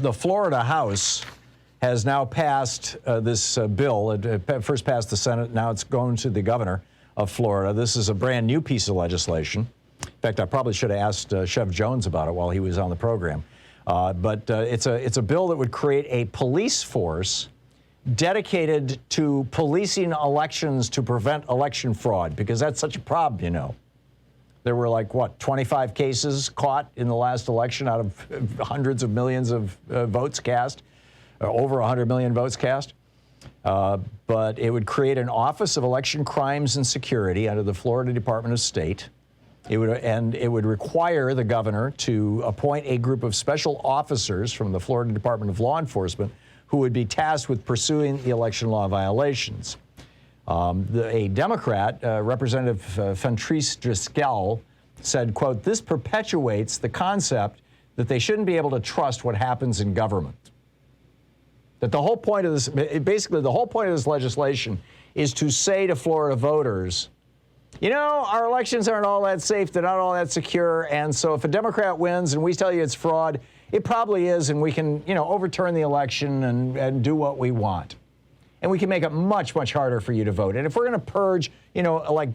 the Florida House has now passed this bill. It first passed the Senate. Now it's going to the governor of Florida. This is a brand new piece of legislation. In fact, I probably should have asked Chev Jones about it while he was on the program. But it's a bill that would create a police force dedicated to policing elections to prevent election fraud, because that's such a problem, you know. There were like, what, 25 cases caught in the last election out of hundreds of millions of votes cast, over 100 million votes cast. But it would create an Office of Election Crimes and Security under the Florida Department of State. It would require the governor to appoint a group of special officers from the Florida Department of Law Enforcement who would be tasked with pursuing the election law violations. A Democrat, Representative Fentrice Driscoll, said, quote, "This perpetuates the concept that they shouldn't be able to trust what happens in government." That the whole point of this, basically the whole point of this legislation is to say to Florida voters, you know, our elections aren't all that safe, they're not all that secure, and so if a Democrat wins and we tell you it's fraud, it probably is, and we can, you know, overturn the election and do what we want. And we can make it much, much harder for you to vote. And if we're going to purge, you know, like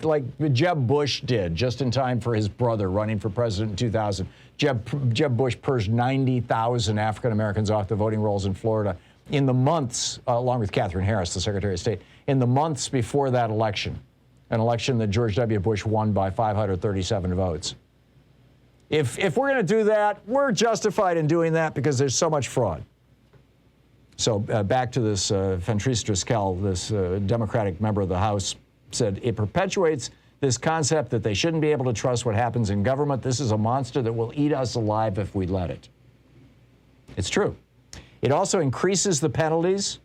Jeb Bush did just in time for his brother running for president in 2000, Jeb Bush purged 90,000 African Americans off the voting rolls in Florida in the months, along with Catherine Harris, the Secretary of State, in the months before that election, an election that George W. Bush won by 537 votes. If we're going to do that, we're justified in doing that because there's so much fraud. So back to this, Fentrice Driscoll, this Democratic member of the House, said it perpetuates this concept that they shouldn't be able to trust what happens in government. This is a monster that will eat us alive if we let it. It's true. It also increases the penalties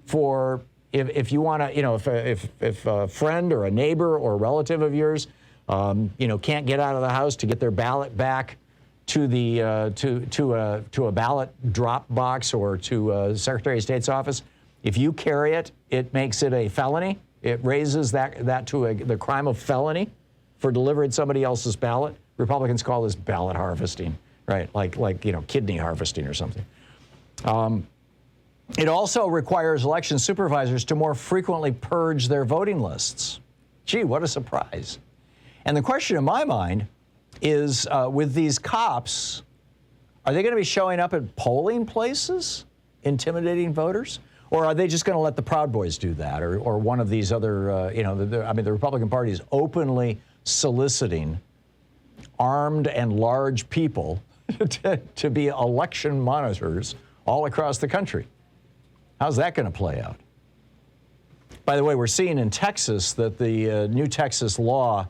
for if you want to, you know, if a friend or a neighbor or a relative of yours, you know, can't get out of the house to get their ballot back to the to a ballot drop box or to a Secretary of State's office. If you carry it, it makes it a felony. It raises that to the crime of felony for delivering somebody else's ballot. Republicans call this ballot harvesting, right? Like you know, kidney harvesting or something. It also requires election supervisors to more frequently purge their voting lists. Gee, what a surprise. And the question in my mind is, with these cops, are they going to be showing up at polling places, intimidating voters? Or are they just going to let the Proud Boys do that? Or one of these other, you know, the Republican Party is openly soliciting armed and large people to be election monitors all across the country. How's that going to play out? By the way, we're seeing in Texas that the new Texas law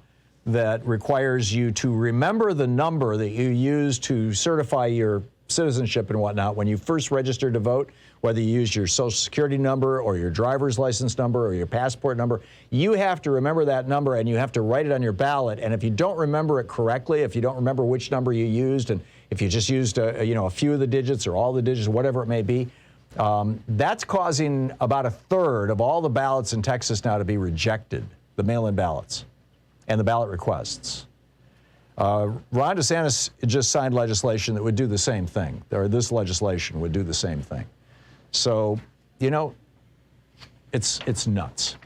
that requires you to remember the number that you use to certify your citizenship and whatnot when you first registered to vote, whether you used your Social Security number or your driver's license number or your passport number, you have to remember that number and you have to write it on your ballot. And if you don't remember it correctly, if you don't remember which number you used, and if you just used you know, a few of the digits or all the digits, whatever it may be, that's causing about a third of all the ballots in Texas now to be rejected, the mail-in ballots and the ballot requests. Ron DeSantis just signed legislation that would do the same thing, or this legislation would do the same thing. So, you know, it's nuts.